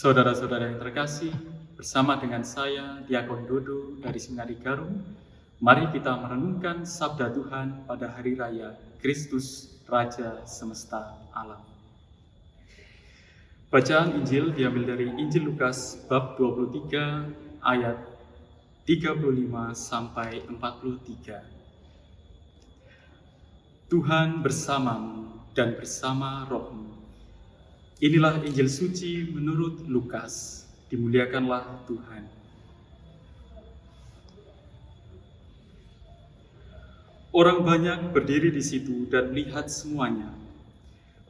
Saudara-saudara yang terkasih, bersama dengan saya, Diakon Dodo dari Seminari Garum, mari kita merenungkan sabda Tuhan pada Hari Raya Kristus Raja Semesta Alam. Bacaan Injil diambil dari Injil Lukas bab 23 ayat 35 sampai 43. Tuhan bersamamu dan bersama rohmu. Inilah Injil suci menurut Lukas. Dimuliakanlah Tuhan. Orang banyak berdiri di situ dan melihat semuanya.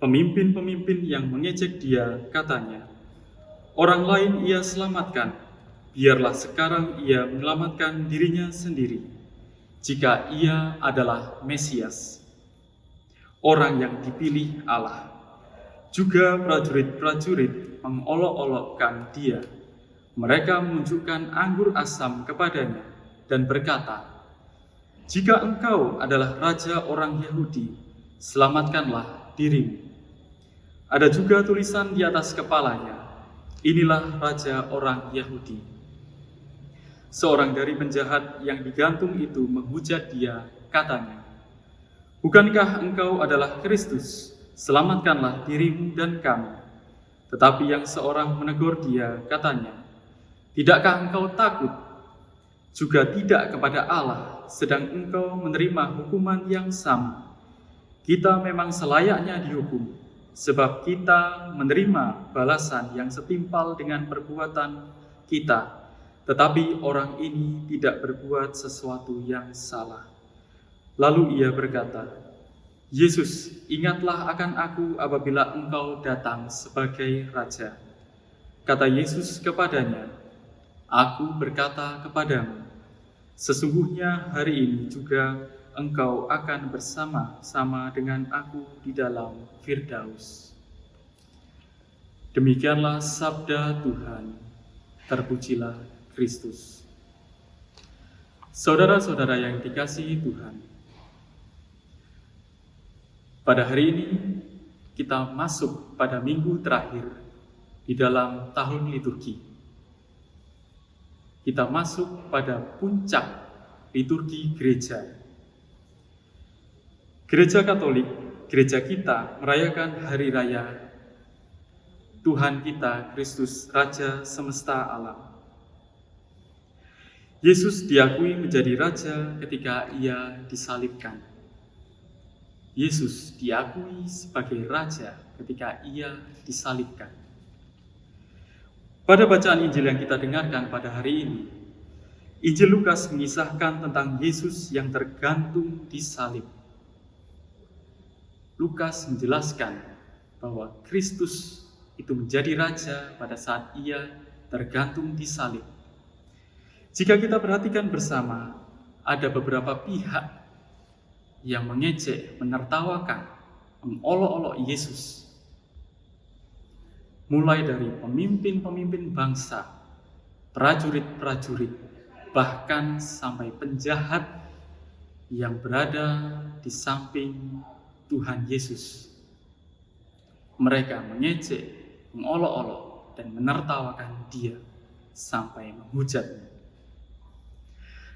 Pemimpin-pemimpin yang mengejek dia katanya, "Orang lain ia selamatkan, biarlah sekarang ia menyelamatkan dirinya sendiri, jika ia adalah Mesias, orang yang dipilih Allah." Juga prajurit-prajurit mengolok-olokkan dia. Mereka menunjukkan anggur asam kepadanya dan berkata, "Jika engkau adalah raja orang Yahudi, selamatkanlah dirimu." Ada juga tulisan di atas kepalanya, "Inilah raja orang Yahudi." Seorang dari penjahat yang digantung itu menghujat dia, katanya, "Bukankah engkau adalah Kristus? Selamatkanlah dirimu dan kami." Tetapi yang seorang menegur dia, katanya, "Tidakkah engkau takut juga tidak kepada Allah, sedang engkau menerima hukuman yang sama? Kita memang selayaknya dihukum, sebab kita menerima balasan yang setimpal dengan perbuatan kita, tetapi orang ini tidak berbuat sesuatu yang salah." Lalu ia berkata, "Yesus, ingatlah akan aku apabila engkau datang sebagai Raja." Kata Yesus kepadanya, "Aku berkata kepadamu, sesungguhnya hari ini juga engkau akan bersama-sama dengan aku di dalam Firdaus." Demikianlah sabda Tuhan. Terpujilah Kristus. Saudara-saudara yang dikasihi Tuhan, pada hari ini kita masuk pada minggu terakhir di dalam tahun liturgi. Kita masuk pada puncak liturgi gereja. Gereja Katolik, gereja kita merayakan hari raya Tuhan kita Kristus Raja Semesta Alam. Yesus diakui menjadi raja ketika ia disalibkan. Yesus diakui sebagai raja ketika ia disalibkan. Pada bacaan Injil yang kita dengarkan pada hari ini, Injil Lukas mengisahkan tentang Yesus yang tergantung di salib. Lukas menjelaskan bahwa Kristus itu menjadi raja pada saat ia tergantung di salib. Jika kita perhatikan bersama, ada beberapa pihak yang mengejek, menertawakan, mengolok-olok Yesus. Mulai dari pemimpin-pemimpin bangsa, prajurit-prajurit, bahkan sampai penjahat yang berada di samping Tuhan Yesus. Mereka mengejek, mengolok-olok, dan menertawakan dia sampai menghujatnya.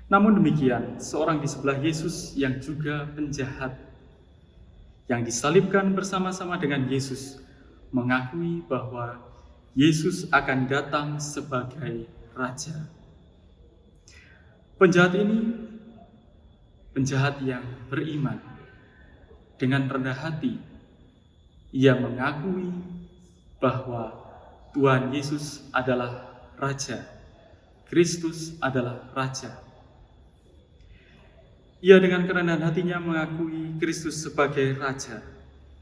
Namun demikian, seorang di sebelah Yesus yang juga penjahat, yang disalibkan bersama-sama dengan Yesus, mengakui bahwa Yesus akan datang sebagai Raja. Penjahat ini, penjahat yang beriman, dengan rendah hati, ia mengakui bahwa Tuhan Yesus adalah Raja, Kristus adalah Raja. Ia dengan kerendahan hatinya mengakui Kristus sebagai Raja.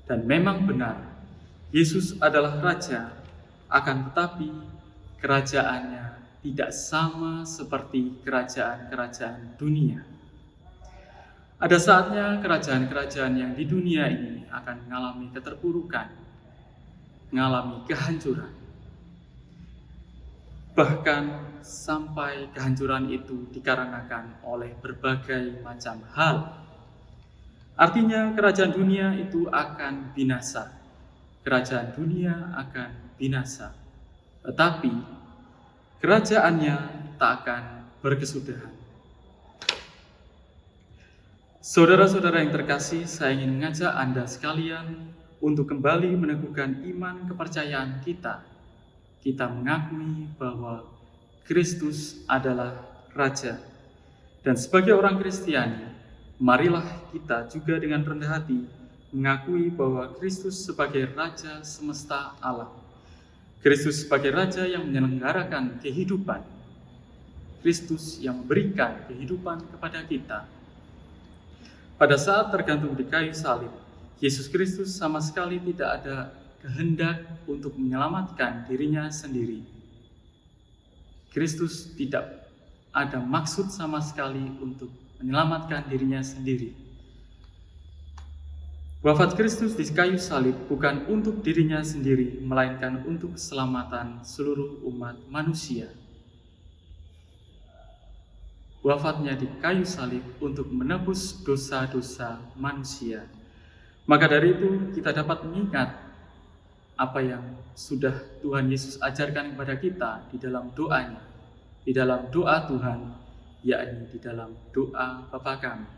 Dan memang benar, Yesus adalah Raja, akan tetapi kerajaannya tidak sama seperti kerajaan-kerajaan dunia. Ada saatnya kerajaan-kerajaan yang di dunia ini akan mengalami keterpurukan, mengalami kehancuran. Bahkan sampai kehancuran itu dikarenakan oleh berbagai macam hal. Artinya kerajaan dunia itu akan binasa. Kerajaan dunia akan binasa. tetapi kerajaannya tak akan berkesudahan. Saudara-saudara yang terkasih, saya ingin mengajak Anda sekalian untuk kembali meneguhkan iman kepercayaan kita. Kita mengakui bahwa Kristus adalah Raja. Dan sebagai orang Kristiani, marilah kita juga dengan rendah hati mengakui bahwa Kristus sebagai Raja semesta alam. Kristus sebagai Raja yang menyelenggarakan kehidupan. Kristus yang memberikan kehidupan kepada kita. Pada saat tergantung di kayu salib, Yesus Kristus sama sekali tidak ada kehendak untuk menyelamatkan dirinya sendiri. Kristus tidak ada maksud sama sekali untuk menyelamatkan dirinya sendiri. Wafat Kristus di kayu salib bukan untuk dirinya sendiri, melainkan untuk keselamatan seluruh umat manusia. Wafatnya di kayu salib untuk menebus dosa-dosa manusia. Maka dari itu kita dapat mengingat apa yang sudah Tuhan Yesus ajarkan kepada kita di dalam doanya, di dalam doa Tuhan, yakni di dalam doa Bapa Kami.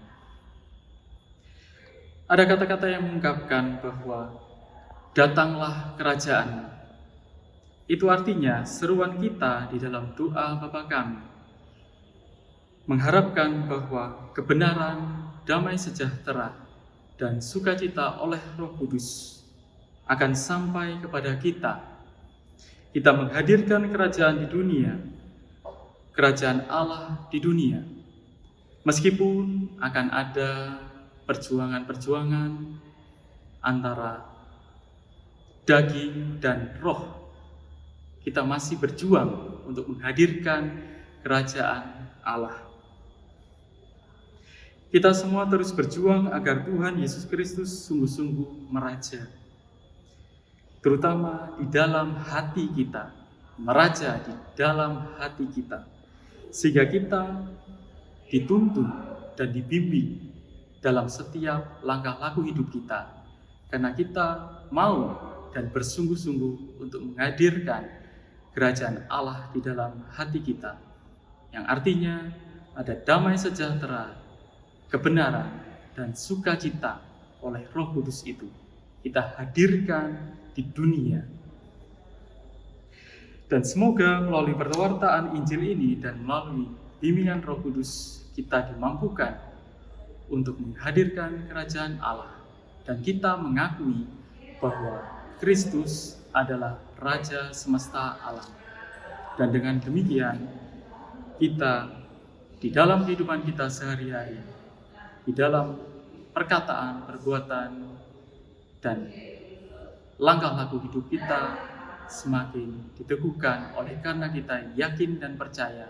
Ada kata-kata yang mengungkapkan bahwa datanglah kerajaan. Itu artinya seruan kita di dalam doa Bapa Kami, mengharapkan bahwa kebenaran, damai sejahtera, dan sukacita oleh Roh Kudus akan sampai kepada kita. Kita menghadirkan kerajaan di dunia, kerajaan Allah di dunia. Meskipun akan ada perjuangan-perjuangan antara daging dan roh, kita masih berjuang untuk menghadirkan kerajaan Allah. Kita semua terus berjuang agar Tuhan Yesus Kristus sungguh-sungguh meraja, terutama di dalam hati kita, meraja di dalam hati kita, sehingga kita dituntun dan dibimbing dalam setiap langkah laku hidup kita, karena kita mau dan bersungguh-sungguh untuk menghadirkan kerajaan Allah di dalam hati kita, yang artinya ada damai sejahtera, kebenaran, dan sukacita oleh Roh Kudus itu kita hadirkan di dunia. Dan semoga melalui perwartaan Injil ini dan melalui bimbingan Roh Kudus kita dimampukan untuk menghadirkan kerajaan Allah, dan kita mengakui bahwa Kristus adalah Raja semesta alam. Dan dengan demikian kita di dalam kehidupan kita sehari-hari, di dalam perkataan, perbuatan, dan langkah laku hidup kita semakin diteguhkan oleh karena kita yakin dan percaya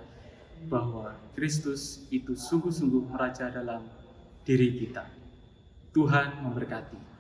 bahwa Kristus itu sungguh-sungguh meraja dalam diri kita. Tuhan memberkati.